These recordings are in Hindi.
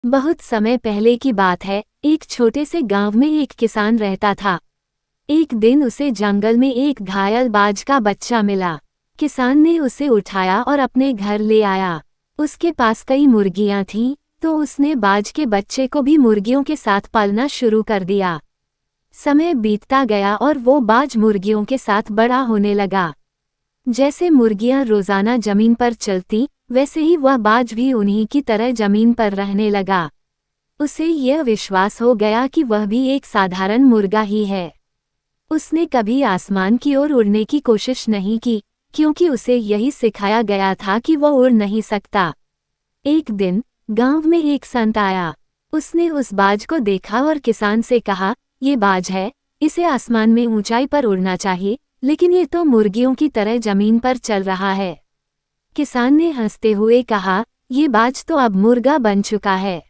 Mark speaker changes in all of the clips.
Speaker 1: बहुत समय पहले की बात है। एक छोटे से गांव में एक किसान रहता था। एक दिन उसे जंगल में एक घायल बाज का बच्चा मिला। किसान ने उसे उठाया और अपने घर ले आया। उसके पास कई मुर्गियां थीं, तो उसने बाज के बच्चे को भी मुर्गियों के साथ पालना शुरू कर दिया। समय बीतता गया और वो बाज मुर्गियों के साथ बड़ा होने लगा। जैसे मुर्गियां रोजाना जमीन पर चलती, वैसे ही वह बाज भी उन्हीं की तरह जमीन पर रहने लगा। उसे यह विश्वास हो गया कि वह भी एक साधारण मुर्गा ही है। उसने कभी आसमान की ओर उड़ने की कोशिश नहीं की, क्योंकि उसे यही सिखाया गया था कि वह उड़ नहीं सकता। एक दिन गांव में एक संत आया। उसने उस बाज को देखा और किसान से कहा, ये बाज है, इसे आसमान में ऊंचाई पर उड़ना चाहिए, लेकिन ये तो मुर्गियों की तरह जमीन पर चल रहा है। किसान ने हंसते हुए कहा, ये बाज तो अब मुर्गा बन चुका है,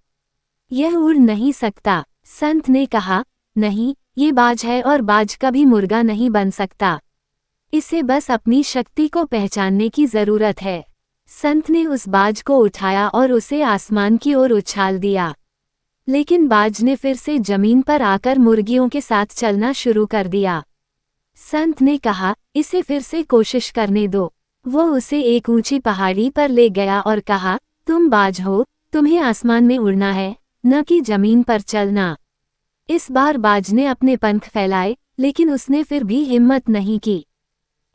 Speaker 1: यह उड़ नहीं सकता। संत ने कहा, नहीं, ये बाज है और बाज कभी मुर्गा नहीं बन सकता। इसे बस अपनी शक्ति को पहचानने की जरूरत है। संत ने उस बाज को उठाया और उसे आसमान की ओर उछाल दिया। लेकिन बाज ने फिर से जमीन पर आकर मुर्गियों के साथ चलना शुरू कर दिया। संत ने कहा, इसे फिर से कोशिश करने दो। वो उसे एक ऊंची पहाड़ी पर ले गया और कहा, तुम बाज हो, तुम्हें आसमान में उड़ना है, न कि जमीन पर चलना। इस बार बाज ने अपने पंख फैलाए, लेकिन उसने फिर भी हिम्मत नहीं की।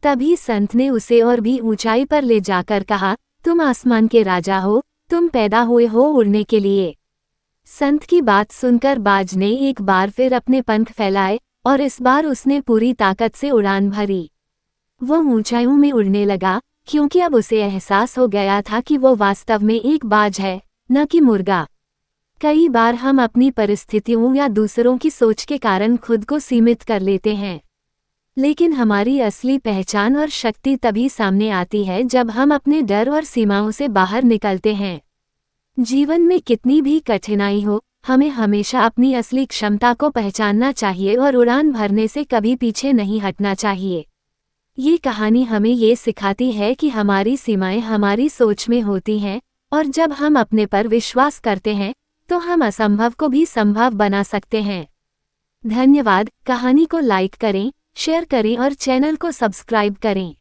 Speaker 1: तभी संत ने उसे और भी ऊंचाई पर ले जाकर कहा, तुम आसमान के राजा हो, तुम पैदा हुए हो उड़ने के लिए। संत की बात सुनकर बाज ने एक बार फिर अपने पंख फैलाए और इस बार उसने पूरी ताकत से उड़ान भरी। वो ऊंचाइयों में उड़ने लगा, क्योंकि अब उसे एहसास हो गया था कि वो वास्तव में एक बाज है, न कि मुर्गा। कई बार हम अपनी परिस्थितियों या दूसरों की सोच के कारण खुद को सीमित कर लेते हैं, लेकिन हमारी असली पहचान और शक्ति तभी सामने आती है जब हम अपने डर और सीमाओं से बाहर निकलते हैं। जीवन में कितनी भी कठिनाई हो, हमें हमेशा अपनी असली क्षमता को पहचानना चाहिए और उड़ान भरने से कभी पीछे नहीं हटना चाहिए। ये कहानी हमें ये सिखाती है कि हमारी सीमाएं हमारी सोच में होती हैं, और जब हम अपने पर विश्वास करते हैं, तो हम असंभव को भी संभव बना सकते हैं। धन्यवाद। कहानी को लाइक करें, शेयर करें और चैनल को सब्सक्राइब करें।